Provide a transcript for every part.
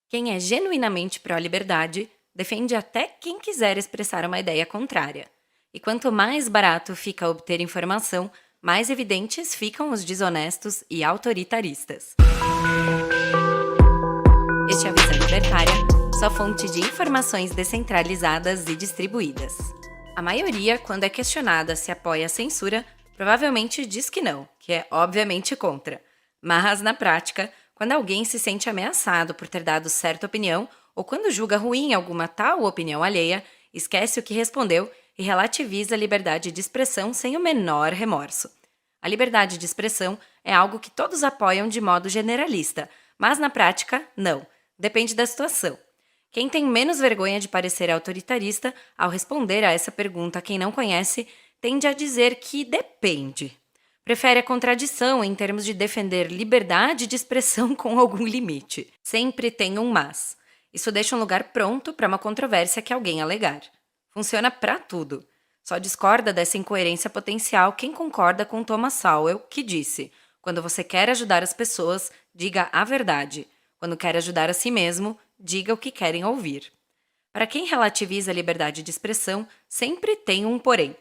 Quem é genuinamente pró-liberdade defende até quem quiser expressar uma ideia contrária. E quanto mais barato fica obter informação, mais evidentes ficam os desonestos e autoritaristas. Este é a Visão Libertária, sua fonte de informações descentralizadas e distribuídas. A maioria, quando é questionada se apoia a censura, provavelmente diz que não, que é obviamente contra. Mas, na prática, quando alguém se sente ameaçado por ter dado certa opinião, ou quando julga ruim alguma tal opinião alheia, esquece o que respondeu e relativiza a liberdade de expressão sem o menor remorso. A liberdade de expressão é algo que todos apoiam de modo generalista, mas na prática, não. Depende da situação. Quem tem menos vergonha de parecer autoritarista, ao responder a essa pergunta a quem não conhece, tende a dizer que depende. Prefere a contradição em termos de defender liberdade de expressão com algum limite. Sempre tem um mas. Isso deixa um lugar pronto para uma controvérsia que alguém alegar. Funciona para tudo. Só discorda dessa incoerência potencial quem concorda com Thomas Sowell, que disse: quando você quer ajudar as pessoas, diga a verdade. Quando quer ajudar a si mesmo, diga o que querem ouvir. Para quem relativiza a liberdade de expressão, sempre tem um porém.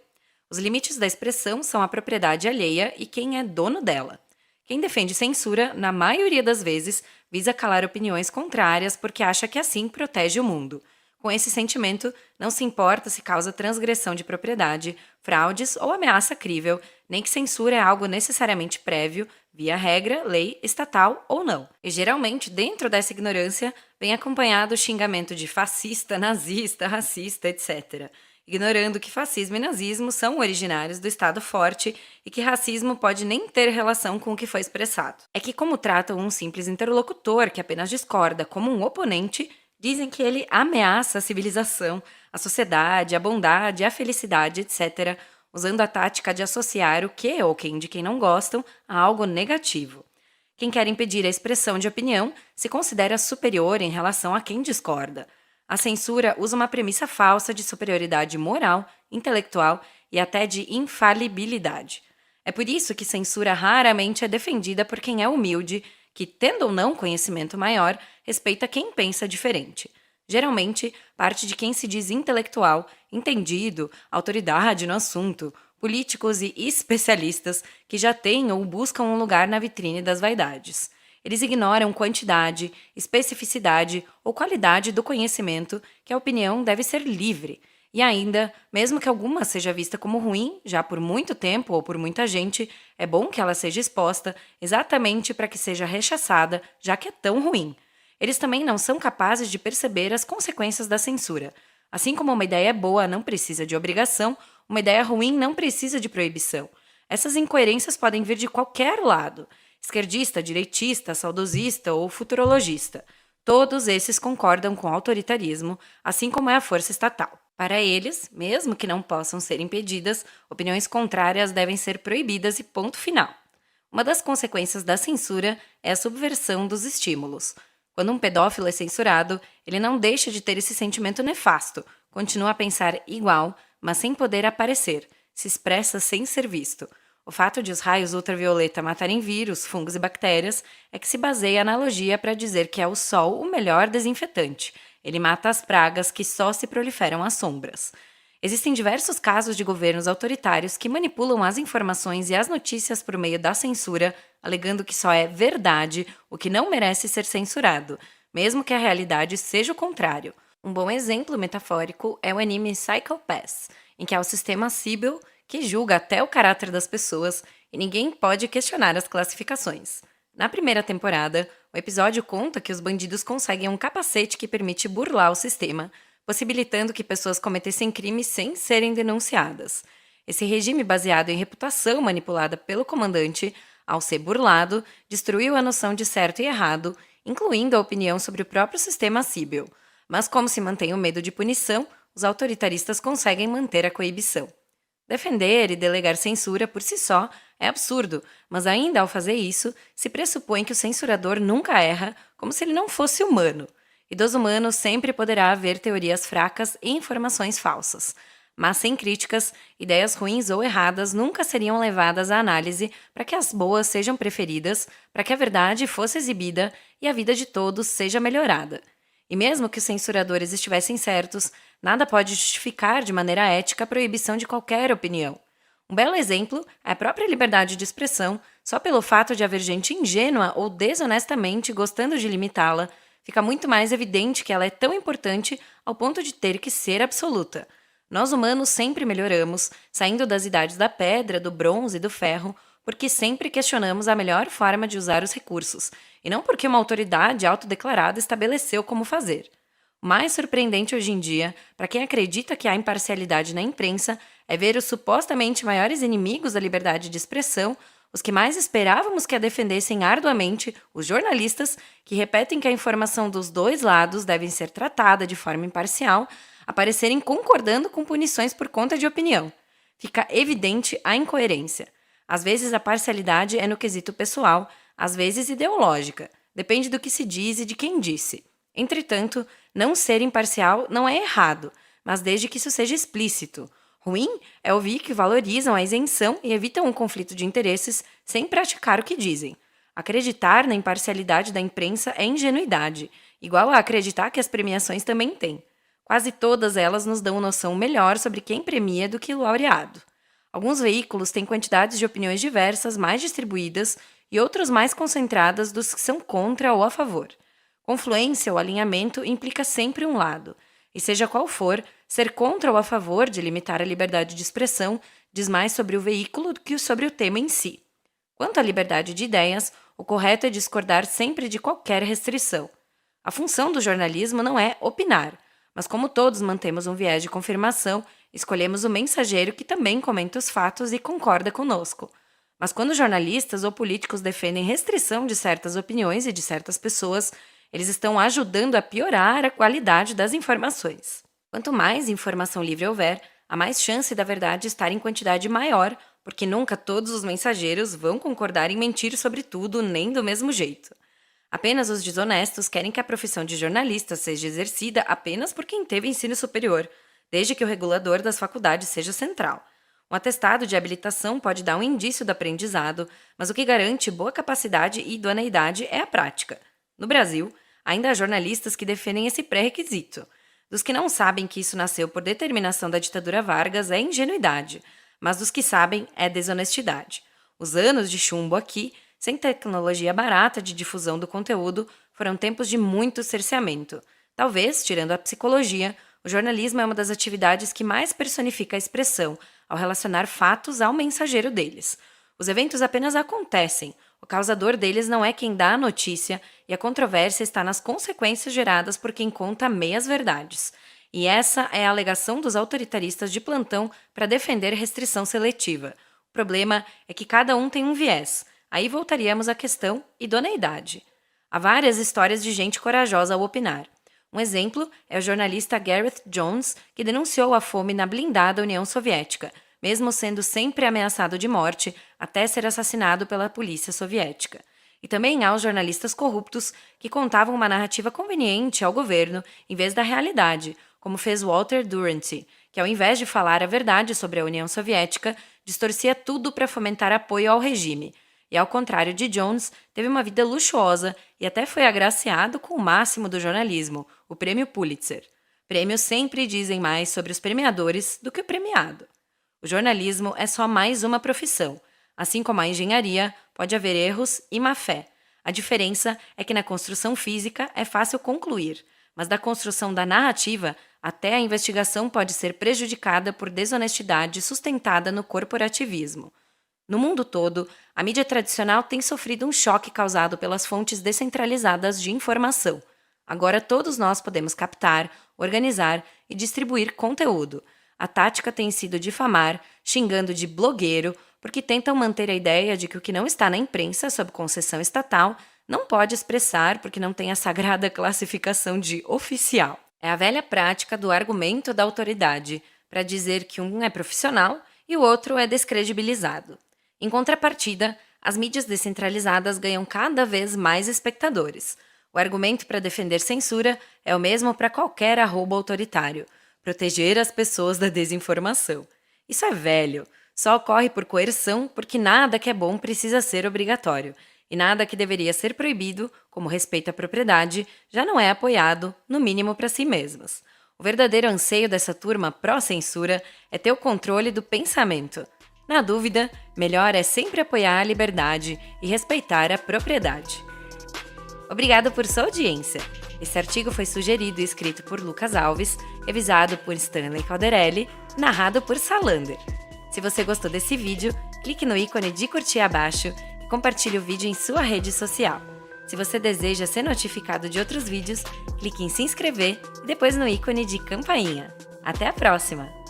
Os limites da expressão são a propriedade alheia e quem é dono dela. Quem defende censura, na maioria das vezes, visa calar opiniões contrárias porque acha que assim protege o mundo. Com esse sentimento, não se importa se causa transgressão de propriedade, fraudes ou ameaça crível, nem que censura é algo necessariamente prévio, via regra, lei, estatal ou não. E geralmente, dentro dessa ignorância, vem acompanhado o xingamento de fascista, nazista, racista, etc., ignorando que fascismo e nazismo são originários do Estado forte e que racismo pode nem ter relação com o que foi expressado. É que, como tratam um simples interlocutor que apenas discorda como um oponente, dizem que ele ameaça a civilização, a sociedade, a bondade, a felicidade, etc., usando a tática de associar o que ou quem de quem não gostam a algo negativo. Quem quer impedir a expressão de opinião se considera superior em relação a quem discorda. A censura usa uma premissa falsa de superioridade moral, intelectual e até de infalibilidade. É por isso que censura raramente é defendida por quem é humilde, que, tendo ou não conhecimento maior, respeita quem pensa diferente. Geralmente, parte de quem se diz intelectual, entendido, autoridade no assunto, políticos e especialistas que já têm ou buscam um lugar na vitrine das vaidades. Eles ignoram quantidade, especificidade ou qualidade do conhecimento, que a opinião deve ser livre. E ainda, mesmo que alguma seja vista como ruim, já por muito tempo ou por muita gente, é bom que ela seja exposta exatamente para que seja rechaçada, já que é tão ruim. Eles também não são capazes de perceber as consequências da censura. Assim como uma ideia boa não precisa de obrigação, uma ideia ruim não precisa de proibição. Essas incoerências podem vir de qualquer lado. Esquerdista, direitista, saudosista ou futurologista. Todos esses concordam com o autoritarismo, assim como é a força estatal. Para eles, mesmo que não possam ser impedidas, opiniões contrárias devem ser proibidas e ponto final. Uma das consequências da censura é a subversão dos estímulos. Quando um pedófilo é censurado, ele não deixa de ter esse sentimento nefasto, continua a pensar igual, mas sem poder aparecer, se expressa sem ser visto. O fato de os raios ultravioleta matarem vírus, fungos e bactérias é que se baseia a analogia para dizer que é o sol o melhor desinfetante. Ele mata as pragas que só se proliferam às sombras. Existem diversos casos de governos autoritários que manipulam as informações e as notícias por meio da censura, alegando que só é verdade o que não merece ser censurado, mesmo que a realidade seja o contrário. Um bom exemplo metafórico é o anime Psycho Pass, em que há o sistema Sibyl que julga até o caráter das pessoas e ninguém pode questionar as classificações. Na primeira temporada, o episódio conta que os bandidos conseguem um capacete que permite burlar o sistema, possibilitando que pessoas cometessem crimes sem serem denunciadas. Esse regime baseado em reputação manipulada pelo comandante, ao ser burlado, destruiu a noção de certo e errado, incluindo a opinião sobre o próprio sistema Sibyl. Mas como se mantém o medo de punição, os autoritaristas conseguem manter a coibição. Defender e delegar censura por si só é absurdo, mas ainda ao fazer isso, se pressupõe que o censurador nunca erra, como se ele não fosse humano. E dos humanos sempre poderá haver teorias fracas e informações falsas. Mas sem críticas, ideias ruins ou erradas nunca seriam levadas à análise para que as boas sejam preferidas, para que a verdade fosse exibida e a vida de todos seja melhorada. E mesmo que os censuradores estivessem certos, nada pode justificar de maneira ética a proibição de qualquer opinião. Um belo exemplo é a própria liberdade de expressão. Só pelo fato de haver gente ingênua ou desonestamente gostando de limitá-la, fica muito mais evidente que ela é tão importante ao ponto de ter que ser absoluta. Nós humanos sempre melhoramos, saindo das idades da pedra, do bronze e do ferro, porque sempre questionamos a melhor forma de usar os recursos, e não porque uma autoridade autodeclarada estabeleceu como fazer. O mais surpreendente hoje em dia, para quem acredita que há imparcialidade na imprensa, é ver os supostamente maiores inimigos da liberdade de expressão, os que mais esperávamos que a defendessem arduamente, os jornalistas, que repetem que a informação dos dois lados deve ser tratada de forma imparcial, aparecerem concordando com punições por conta de opinião. Fica evidente a incoerência. Às vezes a parcialidade é no quesito pessoal, às vezes ideológica. Depende do que se diz e de quem disse. Entretanto, não ser imparcial não é errado, mas desde que isso seja explícito. Ruim é ouvir que valorizam a isenção e evitam um conflito de interesses sem praticar o que dizem. Acreditar na imparcialidade da imprensa é ingenuidade, igual a acreditar que as premiações também têm. Quase todas elas nos dão noção melhor sobre quem premia do que o laureado. Alguns veículos têm quantidades de opiniões diversas mais distribuídas e outros mais concentradas dos que são contra ou a favor. Confluência ou alinhamento implica sempre um lado, e seja qual for, ser contra ou a favor de limitar a liberdade de expressão diz mais sobre o veículo do que sobre o tema em si. Quanto à liberdade de ideias, o correto é discordar sempre de qualquer restrição. A função do jornalismo não é opinar, mas como todos mantemos um viés de confirmação, escolhemos o mensageiro que também comenta os fatos e concorda conosco. Mas quando jornalistas ou políticos defendem restrição de certas opiniões e de certas pessoas, eles estão ajudando a piorar a qualidade das informações. Quanto mais informação livre houver, há mais chance da verdade estar em quantidade maior, porque nunca todos os mensageiros vão concordar em mentir sobre tudo nem do mesmo jeito. Apenas os desonestos querem que a profissão de jornalista seja exercida apenas por quem teve ensino superior, desde que o regulador das faculdades seja central. Um atestado de habilitação pode dar um indício do aprendizado, mas o que garante boa capacidade e idoneidade é a prática. No Brasil, ainda há jornalistas que defendem esse pré-requisito. Dos que não sabem que isso nasceu por determinação da ditadura Vargas é ingenuidade, mas dos que sabem é desonestidade. Os anos de chumbo aqui, sem tecnologia barata de difusão do conteúdo, foram tempos de muito cerceamento. Talvez, tirando a psicologia, o jornalismo é uma das atividades que mais personifica a expressão, ao relacionar fatos ao mensageiro deles. Os eventos apenas acontecem, o causador deles não é quem dá a notícia, e a controvérsia está nas consequências geradas por quem conta meias-verdades. E essa é a alegação dos autoritaristas de plantão para defender restrição seletiva. O problema é que cada um tem um viés. Aí voltaríamos à questão idoneidade. Há várias histórias de gente corajosa ao opinar. Um exemplo é o jornalista Gareth Jones, que denunciou a fome na blindada União Soviética, mesmo sendo sempre ameaçado de morte até ser assassinado pela polícia soviética. E também há os jornalistas corruptos que contavam uma narrativa conveniente ao governo em vez da realidade, como fez Walter Duranty, que ao invés de falar a verdade sobre a União Soviética, distorcia tudo para fomentar apoio ao regime. E ao contrário de Jones, teve uma vida luxuosa e até foi agraciado com o máximo do jornalismo, o Prêmio Pulitzer. Prêmios sempre dizem mais sobre os premiadores do que o premiado. O jornalismo é só mais uma profissão. Assim como a engenharia, pode haver erros e má-fé. A diferença é que na construção física é fácil concluir, mas da construção da narrativa, até a investigação pode ser prejudicada por desonestidade sustentada no corporativismo. No mundo todo, a mídia tradicional tem sofrido um choque causado pelas fontes descentralizadas de informação. Agora todos nós podemos captar, organizar e distribuir conteúdo. A tática tem sido difamar, xingando de blogueiro, porque tentam manter a ideia de que o que não está na imprensa sob concessão estatal não pode expressar porque não tem a sagrada classificação de oficial. É a velha prática do argumento da autoridade, para dizer que um é profissional e o outro é descredibilizado. Em contrapartida, as mídias descentralizadas ganham cada vez mais espectadores. O argumento para defender censura é o mesmo para qualquer arroba autoritário: proteger as pessoas da desinformação. Isso é velho, só ocorre por coerção porque nada que é bom precisa ser obrigatório. E nada que deveria ser proibido, como respeito à propriedade, já não é apoiado, no mínimo para si mesmos. O verdadeiro anseio dessa turma pró-censura é ter o controle do pensamento. Na dúvida, melhor é sempre apoiar a liberdade e respeitar a propriedade. Obrigado por sua audiência. Esse artigo foi sugerido e escrito por Lucas Alves, revisado por Stanley Calderelli, narrado por Salander. Se você gostou desse vídeo, clique no ícone de curtir abaixo e compartilhe o vídeo em sua rede social. Se você deseja ser notificado de outros vídeos, clique em se inscrever e depois no ícone de campainha. Até a próxima!